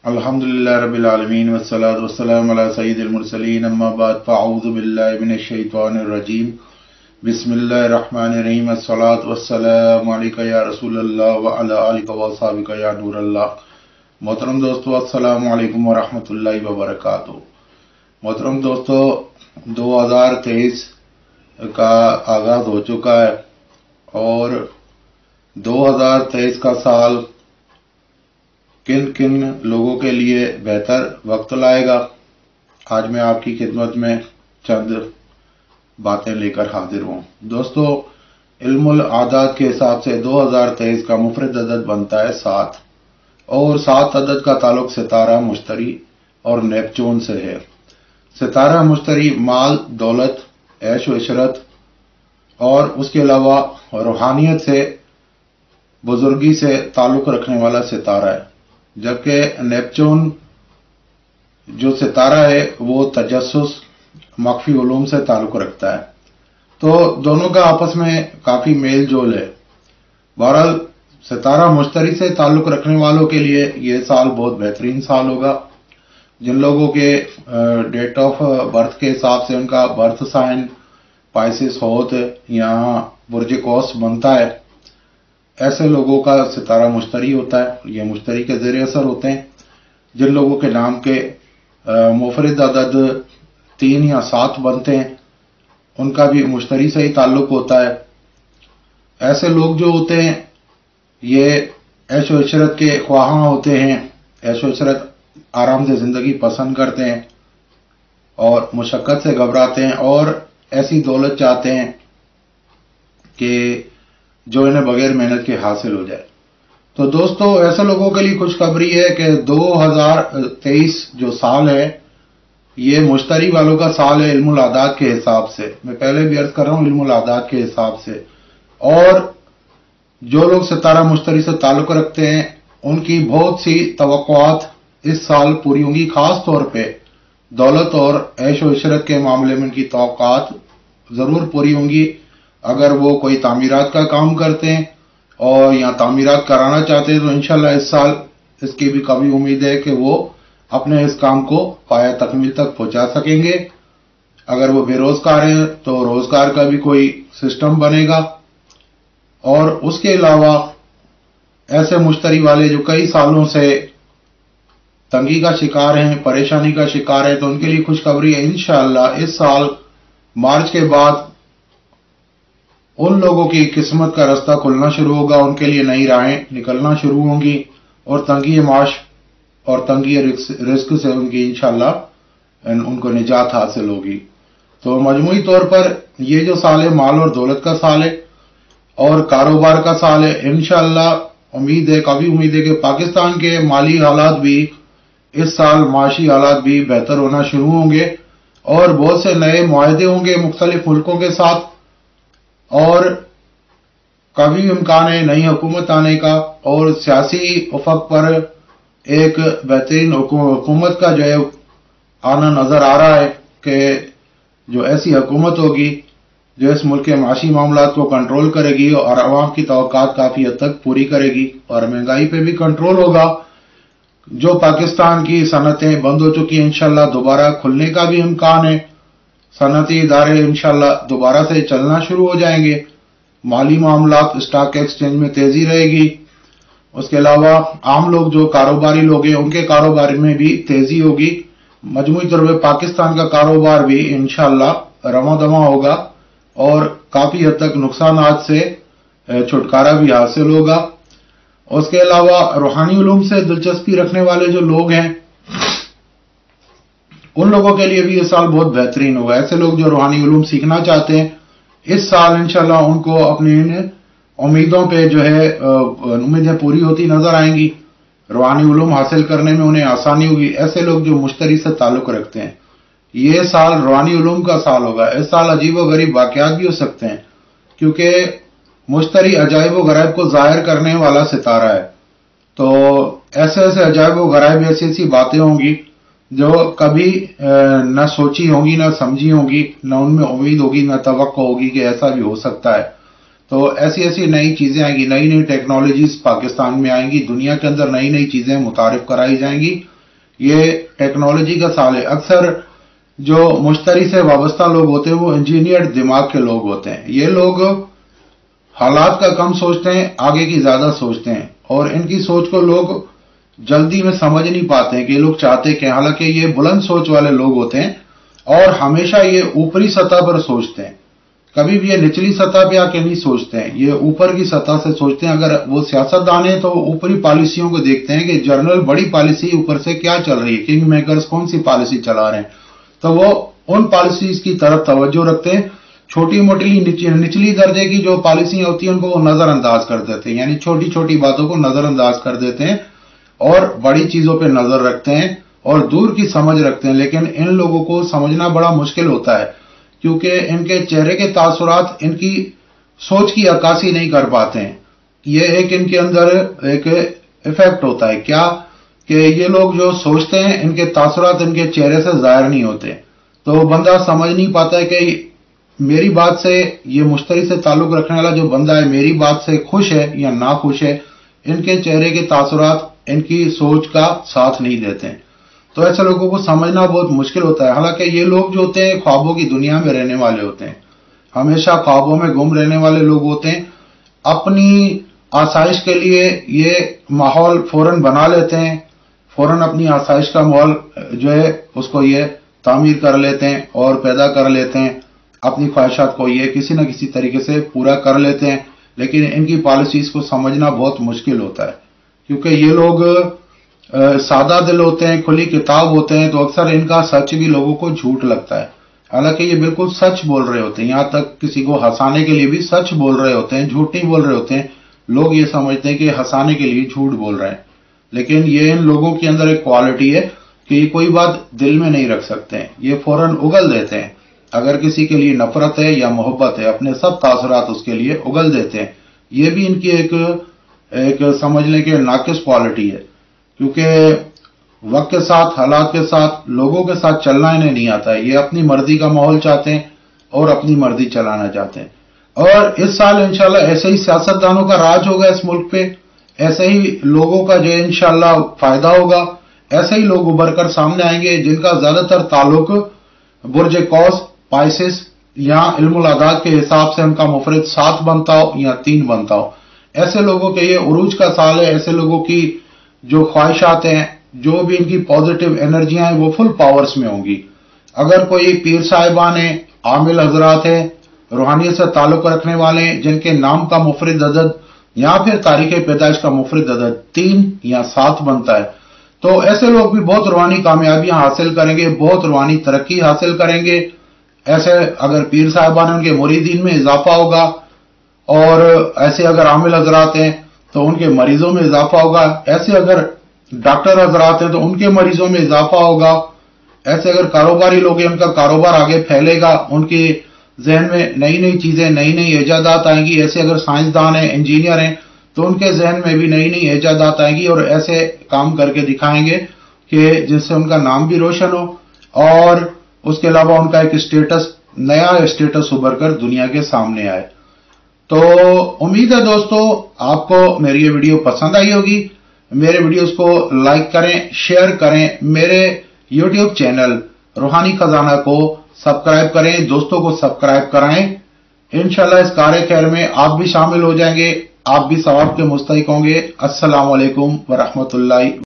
अल्हम्दुलिल्लाह रब्बिल आलमीन वस्सलातु वस्सलामु अला सय्यिदिल मुरसलीन अम्मा बाद फ़अऊज़ु बिल्लाहि मिनश शैतानिर रजीम बिस्मिल्लाहिर रहमानिर रहीम अस्सलातु वस्सलामु अलैका या रसूलल्लाह व अला आलिका व अस्हाबिका या नूरल्लाह। मोहतरम दोस्तों, अस्सलामु अलैकुम व रहमतुल्लाहि व बरकातुहू। मोहतरम दोस्तों, 2023 का आगाज़ हो चुका है और 2023 का साल किन किन लोगों के लिए बेहतर वक्त लाएगा, आज मैं आपकी खिदमत में चंद बातें लेकर हाजिर हूँ। दोस्तों, इल्मुल आदाद के हिसाब से 2023 का मुफरद अदद बनता है 7 और 7 अदद का ताल्लुक सितारा मुश्तरी और नेपचून से है। सितारा मुश्तरी माल, दौलत, ऐश व इशरत और उसके अलावा रूहानियत से, बुजुर्गी से ताल्लुक रखने वाला सितारा है, जबकि नेपचून जो सितारा है वो तजस्सुस, मख्फी उलूम से ताल्लुक रखता है। तो दोनों का आपस में काफी मेल जोल है। बहरहाल सितारा मुश्तरी से ताल्लुक रखने वालों के लिए ये साल बहुत बेहतरीन साल होगा। जिन लोगों के डेट ऑफ बर्थ के हिसाब से उनका बर्थ साइन पाइसिस होत या बुर्ज कौस बनता है, ऐसे लोगों का सितारा मुश्तरी होता है। ये मुश्तरी के ज़रिए असर होते हैं। जिन लोगों के नाम के मुफरद अदद 3 या 7 बनते हैं, उनका भी मुश्तरी से ही ताल्लुक होता है। ऐसे लोग जो होते हैं ये ऐश व इशरत के ख्वाहां होते हैं, ऐश व इशरत आराम से ज़िंदगी पसंद करते हैं और मुशक्क़त से घबराते हैं और ऐसी दौलत चाहते हैं कि जो इन्हें बगैर मेहनत के हासिल हो जाए। तो दोस्तों, ऐसे लोगों के लिए खुशखबरी है कि 2023 जो साल है ये मुश्तरी वालों का साल है इल्मुल आदाद के हिसाब से। मैं पहले भी अर्ज कर रहा हूँ, इल्मुल आदाद के हिसाब से। और जो लोग सितारा मुश्तरी से ताल्लुक रखते हैं उनकी बहुत सी तवक्कुआत इस साल पूरी होंगी। खास तौर पे दौलत और ऐश व इशरत के मामले में उनकी तवक्कुआत जरूर पूरी होंगी। अगर वो कोई तामीरात का काम करते हैं और या तामीरात कराना चाहते हैं तो इंशाल्लाह इस साल इसकी भी काफी उम्मीद है कि वो अपने इस काम को पाया तकमील तक पहुंचा सकेंगे। अगर वो बेरोजगार हैं तो रोजगार का भी कोई सिस्टम बनेगा। और उसके अलावा ऐसे मुश्तरी वाले जो कई सालों से तंगी का शिकार हैं, परेशानी का शिकार है, तो उनके लिए खुशखबरी है। इंशाअल्लाह इस साल मार्च के बाद उन लोगों की किस्मत का रास्ता खुलना शुरू होगा, उनके लिए नई राहें निकलना शुरू होंगी और तंगी माश और तंगी रिस्क से उनकी इंशाअल्लाह उनको निजात हासिल होगी। तो मजमूई तौर पर ये जो साल है माल और दौलत का साल है और कारोबार का साल है। इंशाअल्लाह उम्मीद है, काफी उम्मीद है कि पाकिस्तान के माली हालात भी इस साल, माशी हालात भी बेहतर होना शुरू होंगे और बहुत से नए मुआहदे होंगे मुख्तलिफ मुल्कों के साथ और काफी इम्कान है नई हुकूमत आने का। और सियासी उफक पर एक बेहतरीन हुकूमत का जो है आना नजर आ रहा है कि जो ऐसी हुकूमत होगी जो इस मुल्क के माशी मामलात को कंट्रोल करेगी और आवाम की तवक्कुआत काफी हद तक पूरी करेगी और महंगाई पे भी कंट्रोल होगा। जो पाकिस्तान की सनतें बंद हो चुकी हैं, इंशाल्लाह दोबारा खुलने का भी इम्कान है। सनती इदारे इंशाल्लाह दोबारा से चलना शुरू हो जाएंगे। माली मामलात, स्टॉक एक्सचेंज में तेजी रहेगी। उसके अलावा आम लोग जो कारोबारी लोग हैं उनके कारोबार में भी तेजी होगी। मजमूई तौर पर पाकिस्तान का कारोबार भी इंशाल्लाह रवादमा होगा और काफी हद तक नुकसानात से छुटकारा भी हासिल होगा। उसके अलावा रूहानी उलूम से दिलचस्पी रखने वाले जो लोग हैं उन लोगों के लिए भी ये साल बहुत बेहतरीन होगा। ऐसे लोग जो रूहानी उलूम सीखना चाहते हैं इस साल इंशाल्लाह उनको अपनी इन उम्मीदों पे जो है उम्मीदें पूरी होती नजर आएंगी। रूहानी उलूम हासिल करने में उन्हें आसानी होगी। ऐसे लोग जो मुश्तरी से ताल्लुक रखते हैं, ये साल रूहानी उलूम का साल होगा। इस साल अजीब व गरीब वाकयात भी हो सकते हैं क्योंकि मुश्तरी अजायब व गरायब को जाहिर करने वाला सितारा है। तो ऐसे ऐसे अजायब व गरायब, ऐसी ऐसी बातें होंगी जो कभी न सोची होंगी, न समझी होंगी, न उनमें उम्मीद होगी, न तवक्को होगी कि ऐसा भी हो सकता है। तो ऐसी ऐसी नई चीजें आएंगी, नई नई टेक्नोलॉजीज पाकिस्तान में आएंगी, दुनिया के अंदर नई नई चीजें मुतारिफ कराई जाएंगी ये टेक्नोलॉजी का साल है। अक्सर जो मुश्तरी से वाबस्ता लोग होते हैं वो इंजीनियर दिमाग के लोग होते हैं। ये लोग हालात का कम सोचते हैं, आगे की ज्यादा सोचते हैं, और इनकी सोच को लोग जल्दी में समझ नहीं पाते हैं कि ये लोग चाहते क्या। हालांकि ये बुलंद सोच वाले लोग होते हैं और हमेशा ये ऊपरी सतह पर सोचते हैं, कभी भी ये निचली सतह पे आके नहीं सोचते हैं, ये ऊपर की सतह से सोचते हैं। अगर वो सियासतदान है तो ऊपरी पॉलिसियों को देखते हैं कि जनरल बड़ी पॉलिसी ऊपर से क्या चल रही है, किंग मेकर्स कौन सी पॉलिसी चला रहे हैं, तो वो उन पॉलिसीज की तरफ तवज्जो रखते हैं। छोटी मोटी निचली दर्जे की जो पॉलिसी होती है उनको वो नजरअंदाज कर देते हैं, यानी छोटी छोटी बातों को नजरअंदाज कर देते हैं और बड़ी चीजों पे नजर रखते हैं और दूर की समझ रखते हैं। लेकिन इन लोगों को समझना बड़ा मुश्किल होता है क्योंकि इनके चेहरे के तासुरात इनकी सोच की अक्कासी नहीं कर पाते हैं। ये एक इनके अंदर एक इफेक्ट होता है क्या कि ये लोग जो सोचते हैं इनके तासुरात इनके चेहरे से जाहिर नहीं होते, तो बंदा समझ नहीं पाता है कि मेरी बात से, ये मुश्तरी से ताल्लुक रखने वाला जो बंदा है मेरी बात से खुश है या ना खुश है। इनके चेहरे के तासुरात इनकी सोच का साथ नहीं देते हैं, तो ऐसे लोगों को समझना बहुत मुश्किल होता है। हालांकि ये लोग जो होते हैं ख्वाबों की दुनिया में रहने वाले होते हैं, हमेशा ख्वाबों में गुम रहने वाले लोग होते हैं। अपनी आसाइश के लिए ये माहौल फौरन बना लेते हैं, फौरन अपनी आसाइश का माहौल जो है उसको ये तामीर कर लेते हैं और पैदा कर लेते हैं, अपनी ख्वाहिशात को ये किसी न किसी तरीके से पूरा कर लेते हैं। लेकिन इनकी पॉलिसीज को समझना बहुत मुश्किल होता है क्योंकि ये लोग सादा दिल होते हैं, खुली किताब होते हैं, तो अक्सर इनका सच भी लोगों को झूठ लगता है। हालांकि ये बिल्कुल सच बोल रहे होते हैं, यहां तक किसी को हंसाने के लिए भी सच बोल रहे होते हैं, झूठ नहीं बोल रहे होते हैं। लोग ये समझते हैं कि हंसाने के लिए झूठ बोल रहे हैं, लेकिन ये इन लोगों के अंदर एक क्वालिटी है कि ये कोई बात दिल में नहीं रख सकते हैं, ये फौरन उगल देते हैं। अगर किसी के लिए नफरत है या मोहब्बत है, अपने सब तासुरात उसके लिए उगल देते हैं। ये भी इनकी एक समझने के नाकिस क्वालिटी है क्योंकि वक्त के साथ, हालात के साथ, लोगों के साथ चलना इन्हें नहीं आता है। ये अपनी मर्जी का माहौल चाहते हैं और अपनी मर्जी चलाना चाहते हैं। और इस साल इंशाल्लाह ऐसे ही सियासतदानों का राज होगा इस मुल्क पे, ऐसे ही लोगों का जो इंशाल्लाह फायदा होगा, ऐसे ही लोग उभर कर सामने आएंगे जिनका ज्यादातर ताल्लुक बुर्ज कौस, पाइसिस या इल्मुल आदाद के हिसाब से उनका मुफरद 7 बनता हो या 3 बनता हो। ऐसे लोगों के ये उरूज का साल है। ऐसे लोगों की जो ख्वाहिशात हैं, जो भी इनकी पॉजिटिव एनर्जियां हैं, वो फुल पावर्स में होंगी। अगर कोई पीर साहिबान है, आमिल हजरात है, रूहानियत से ताल्लुक रखने वाले हैं, जिनके नाम का मुफरद अदद या फिर तारीख पैदाइश का मुफरद अदद 3 या 7 बनता है, तो ऐसे लोग भी बहुत रूहानी कामयाबियां हासिल करेंगे, बहुत रूहानी तरक्की हासिल करेंगे। ऐसे अगर पीर साहिबान हैं उनके मुरीदीन में इजाफा होगा, और ऐसे अगर आमिल हजरात हैं तो उनके मरीजों में इजाफा होगा। ऐसे अगर डॉक्टर हजरात हैं तो उनके मरीजों में इजाफा होगा। ऐसे अगर कारोबारी लोग हैं उनका कारोबार आगे फैलेगा, उनके जहन में नई नई चीजें, नई नई ईजादात आएंगी। ऐसे अगर साइंसदान हैं, इंजीनियर हैं तो उनके जहन में भी नई नई ईजादात आएंगी और ऐसे काम करके दिखाएंगे कि जिससे उनका नाम भी रोशन हो और उसके अलावा उनका एक स्टेटस, नया स्टेटस उभर कर दुनिया के सामने आए। तो उम्मीद है दोस्तों आपको मेरी ये वीडियो पसंद आई होगी। मेरे वीडियोस को लाइक करें, शेयर करें, मेरे YouTube चैनल रूहानी खजाना को सब्सक्राइब करें, दोस्तों को सब्सक्राइब कराएं। इंशाल्लाह इस कार्य खैर में आप भी शामिल हो जाएंगे, आप भी सवाब के मुस्तहिक होंगे। अस्सलाम वालेकुम व रहमतुल्लाहि।